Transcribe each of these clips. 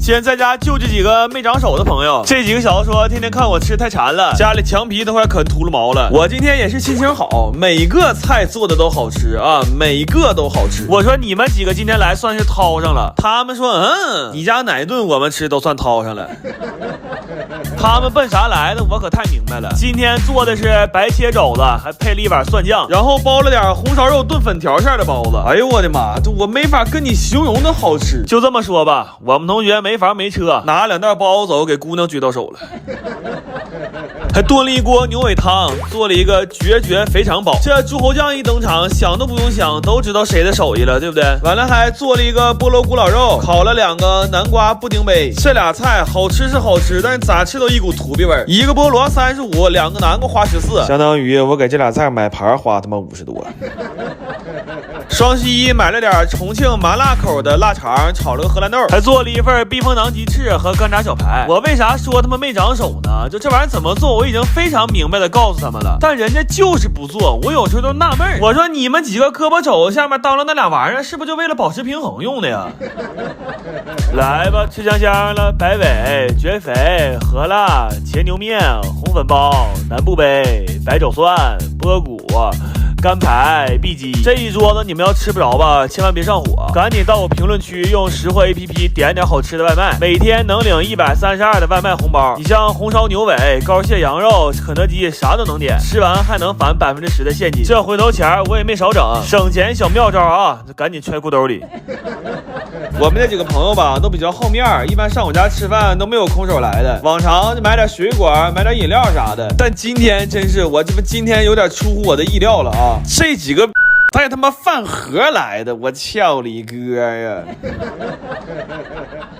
今天在家就这几个没长手的朋友，这几个小子说天天看我吃太馋了，家里墙皮都快啃秃噜毛了。我今天也是心情好，每个菜做的都好吃啊，每个都好吃。我说你们几个今天来算是掏上了，他们说你家哪顿我们吃都算掏上了。他们奔啥来的我可太明白了，今天做的是白切肘子，还配了一碗蒜酱，然后包了点红烧肉炖粉条馅的包子。哎呦我的妈，这我没法跟你形容的好吃。就这么说吧，我们同学没房没车，拿2袋包子走给姑娘举到手了。还炖了一锅牛尾汤，做了一个绝肥肠包。这猪猴酱一登场，想都不用想，都知道谁的手艺了，对不对？完了还做了一个菠萝咕老肉，烤了2个南瓜布丁杯。这俩菜好吃是好吃，但是咋吃都一股土鳖味儿。一个菠萝35，2个南瓜花14，相当于我给这俩菜买盘花他妈50多。双十一买了点重庆麻辣口的腊肠，炒了个荷兰豆，还做了一份避风塘鸡翅和干炸小排。我为啥说他们没长手呢？就这玩意儿怎么做，我已经非常明白的告诉他们了，但人家就是不做。我有时候都纳闷，我说你们几个胳膊肘下面当了那俩玩意儿，是不是就为了保持平衡用的呀？来吧，吃香香了，白尾、绝肥、荷辣、茄牛面、红粉包、南部杯、白肘蒜、波骨、干排、碧鸡，这一桌子你们要吃不着吧，千万别上火，赶紧到我评论区用识货 APP 点点好吃的外卖，每天能领132的外卖红包。你像红烧牛尾、高蟹羊肉、肯德基啥都能点，吃完还能返10%的现金，这回头钱我也没少整，省钱小妙招啊，赶紧揣裤兜里。我们那几个朋友吧都比较好面，一般上我家吃饭都没有空手来的，往常就买点水果买点饮料啥的，但今天真是我今天有点出乎我的意料了啊，这几个带他妈饭盒来的，我翘你哥呀！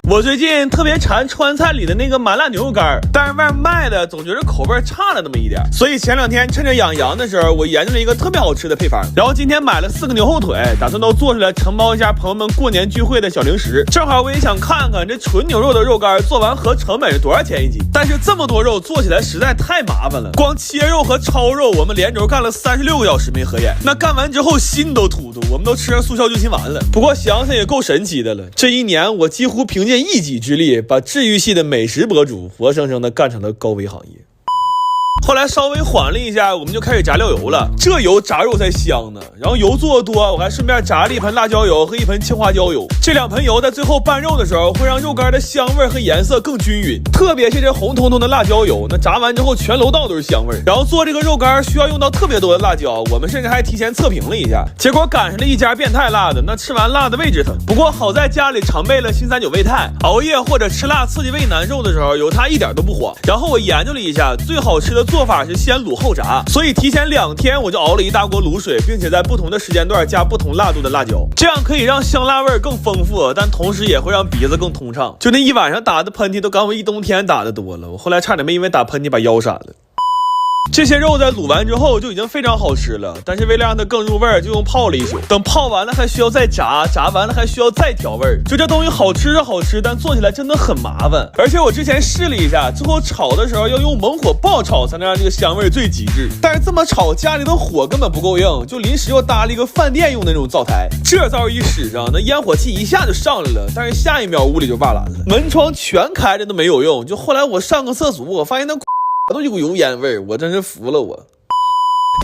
我最近特别馋川菜里的那个麻辣牛肉干，但是外面卖的总觉得口味差了那么一点，所以前2天趁着养羊的时候，我研究了一个特别好吃的配方，然后今天买了4个牛后腿，打算都做出来承包一下朋友们过年聚会的小零食。正好我也想看看这纯牛肉的肉干做完合成本是多少钱一斤，但是这么多肉做起来实在太麻烦了，光切肉和焯肉我们连轴干了36个小时没合眼，那干完之后心都突突，我们都吃上速效救心丸了。不过想想也够神奇的了，这一年我几乎凭借一己之力把治愈系的美食博主活生生的干成了高危行业。后来稍微缓了一下，我们就开始炸料油了，这油炸肉才香呢。然后油做的多，我还顺便炸了1盆辣椒油和1盆青花椒油，这2盆油在最后拌肉的时候会让肉干的香味和颜色更均匀，特别是这红彤彤的辣椒油，那炸完之后全楼道都是香味。然后做这个肉干需要用到特别多的辣椒，我们甚至还提前测评了一下，结果赶上了一家变态辣的，那吃完辣的胃直疼。不过好在家里常备了新39胃泰，熬夜或者吃辣刺激胃难受的时候有它一点都不慌。然后我研究了一下，最好吃的做法是先卤后炸，所以提前2天我就熬了一大锅卤水，并且在不同的时间段加不同辣度的辣椒，这样可以让香辣味更丰富，但同时也会让鼻子更通畅。就那一晚上打的喷嚏都赶我一冬天打的多了，我后来差点没因为打喷嚏把腰闪了。这些肉在卤完之后就已经非常好吃了，但是为了让它更入味，就用泡了一宿，等泡完了还需要再炸，炸完了还需要再调味。就这东西好吃是好吃，但做起来真的很麻烦。而且我之前试了一下，最后炒的时候要用猛火爆炒才能让这个香味最极致，但是这么炒家里的火根本不够硬，就临时又搭了一个饭店用的那种灶台，这灶一使上，那烟火气一下就上来了，但是下一秒屋里就瓦蓝了，门窗全开着都没有用。就后来我上个厕所，我发现那都有股油烟味，我真是服了我。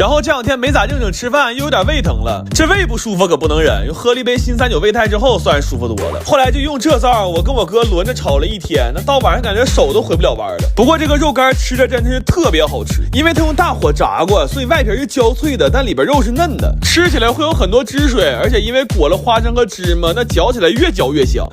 然后这2天没咋正经吃饭，又有点胃疼了，这胃不舒服可不能忍，又喝了一杯新39胃泰之后算是舒服多了。后来就用这灶，我跟我哥轮着炒了1天，那到晚上感觉手都回不了弯了。不过这个肉干吃着真的是特别好吃，因为它用大火炸过，所以外皮是焦脆的，但里边肉是嫩的，吃起来会有很多汁水，而且因为裹了花生和芝麻，那嚼起来越嚼越香。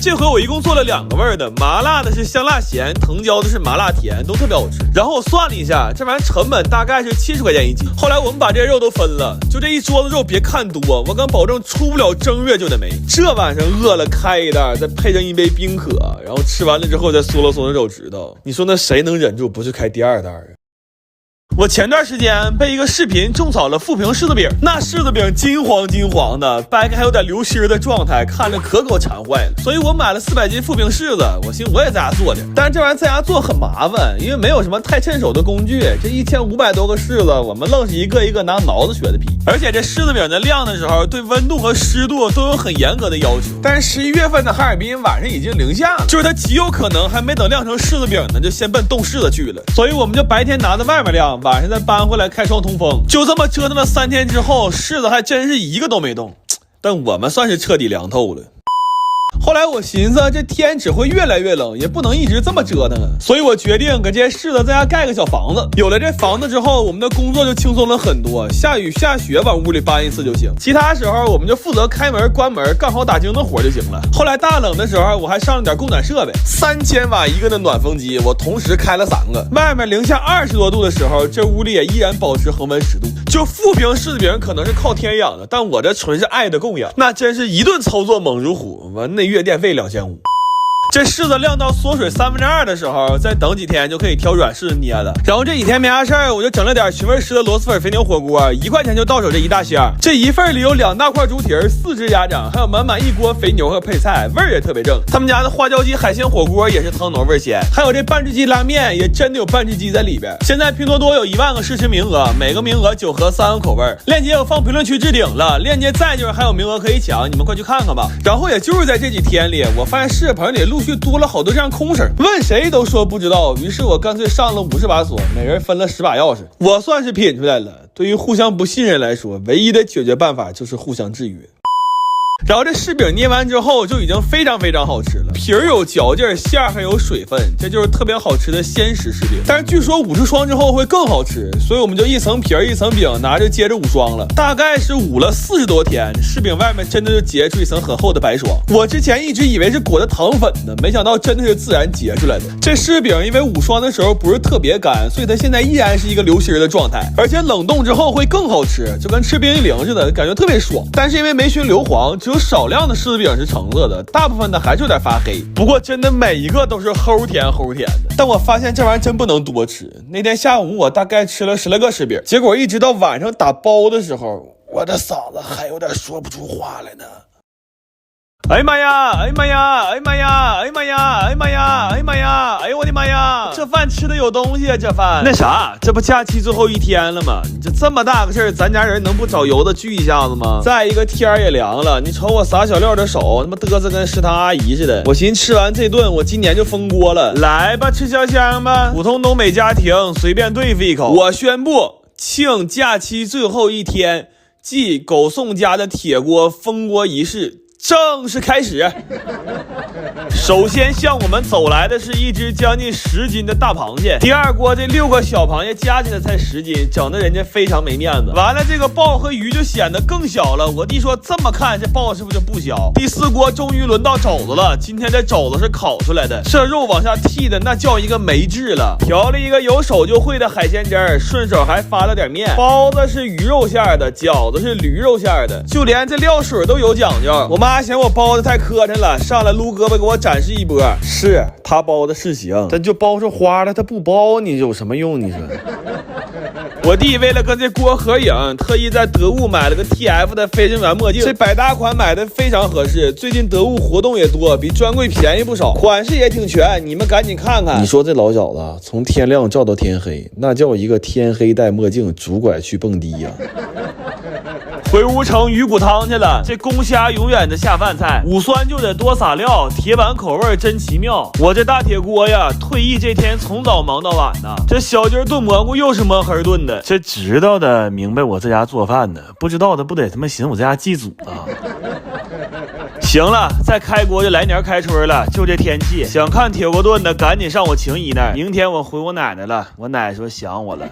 这回我一共做了2个味的，麻辣的是香辣咸，藤椒的是麻辣甜，都特别好吃。然后我算了一下，这玩意成本大概是70块钱一斤。后来我们把这些肉都分了，就这一桌子肉别看多，我敢保证出不了正月就得没。这晚上饿了开一袋，再配上一杯冰可，然后吃完了之后再嗦了嗦手指头，你说那谁能忍住不去开第2袋啊？我前段时间被一个视频种草了富平柿子饼，那柿子饼金黄金黄的，掰开还有点流心的状态，看着可给我馋坏了。所以我买了400斤富平柿子，我寻思我也在家做点，但是这玩意儿在家做很麻烦，因为没有什么太趁手的工具。这1500多个柿子，我们愣是一个一个拿挠子削的皮。而且这柿子饼在晾的时候，对温度和湿度都有很严格的要求。但是11月份的哈尔滨晚上已经零下了，就是它极有可能还没等晾成柿子饼呢，就先奔冻柿子去了。所以我们就白天拿在外面晾，晚上再搬回来开窗通风。就这么折腾了3天之后，柿子还真是一个都没动，但我们算是彻底凉透了。后来我寻思这天只会越来越冷，也不能一直这么折腾啊，所以我决定给这些柿子在家盖个小房子。有了这房子之后，我们的工作就轻松了很多，下雨下雪往屋里搬一次就行，其他时候我们就负责开门关门干好打更的活就行了。后来大冷的时候，我还上了点供暖设备，3000瓦一个的暖风机，我同时开了3个。外面零下20多度的时候，这屋里也依然保持恒温10度。就富平柿子饼可能是靠天养的，但我这纯是爱的供养，那真是一顿操作猛如虎，完那月电费2500。这柿子晾到缩水2/3的时候，再等几天就可以挑软柿子捏了。然后这几天没啥事儿，我就整了点寻味吃的螺蛳粉肥牛火锅，1块钱就到手这一大箱。这一份里有2大块猪蹄儿，4只鸭掌，还有满满1锅肥牛和配菜，味儿也特别正。他们家的花椒鸡海鲜火锅也是汤浓味鲜，还有这半只鸡拉面也真的有半只鸡在里边。现在拼多多有1万个试吃名额，每个名额9盒3个口味，链接我放评论区置顶了，链接在就是还有名额可以抢，你们快去看看吧。然后也就是在这几天里，我发现柿子棚里陆续多了好多这样空绳，问谁都说不知道，于是我干脆上了50把锁，每人分了10把钥匙。我算是品出来了，对于互相不信任来说，唯一的解决办法就是互相制约。然后这柿饼捏完之后就已经非常非常好吃了，皮儿有嚼劲，馅儿还有水分，这就是特别好吃的鲜食柿饼。但是据说50霜之后会更好吃，所以我们就一层皮儿一层饼拿着接着5霜了，大概是捂了40多天，柿饼外面真的就结出一层很厚的白霜。我之前一直以为是裹的糖粉呢，没想到真的是自然结出来的。这柿饼因为捂霜的时候不是特别干，所以它现在依然是一个流心的状态，而且冷冻之后会更好吃，就跟吃冰激凌似的，感觉特别爽。但是因为没熏硫磺，只有少量的柿子饼是橙色的，大部分的还是有点发黑。不过真的每一个都是齁甜齁甜的。但我发现这玩意儿真不能多吃。那天下午我大概吃了10来个柿饼，结果一直到晚上打包的时候，我的嗓子还有点说不出话来呢。哎呀妈呀！哎呀妈呀！哎呀妈呀！哎呀妈呀！哎呀妈呀！哎呀妈呀！哎呦我的妈呀！这饭吃的有东西啊！这饭那啥，这不假期最后一天了吗？你这么大个事儿，咱家人能不找油子聚一下子吗？再一个天儿也凉了，你瞅我撒小料的手，他妈嘚瑟跟食堂阿姨似的。我寻思吃完这顿，我今年就封锅了。来吧，吃香香吧，普通东北家庭随便对付一口。我宣布，庆假期最后一天，继狗送家的铁锅封锅仪式正式开始。首先向我们走来的是一只将近10斤的大螃蟹，第二锅这6个小螃蟹加起来才10斤，整得人家非常没面子。完了这个鲍和鱼就显得更小了，我弟说这么看这鲍是不是就不小？第4锅终于轮到肘子了，今天这肘子是烤出来的，这肉往下剔的那叫一个没治了。调了一个有手就会的海鲜汁儿，顺手还发了点面。包子是鱼肉馅的，饺子是驴肉馅的，就连这料水都有讲究。我妈嫌我包的太磕碜了，上来撸胳膊给我展示一波。是他包的是行，但就包出花了他不包，你有什么用？你说我弟为了跟这锅合影，特意在得物买了个 TF 的飞行员墨镜，这百搭款买的非常合适，最近得物活动也多，比专柜便宜不少，款式也挺全，你们赶紧看看。你说这老小子从天亮照到天黑，那叫一个天黑戴墨镜拄拐去蹦迪呀。回屋盛鱼骨汤去了，这公虾永远的下饭菜，五酸就得多撒料，铁板口味真奇妙。我这大铁锅呀，退役这天从早忙到晚呢，这小鸡炖蘑菇又是摸黑炖的，这知道的明白我这家做饭的，不知道的不得他妈寻我这家祭祖啊。行了，再开锅就来年开春了，就这天气，想看铁锅炖的赶紧上我晴姨那儿，明天我回我奶奶了，我奶说想我了。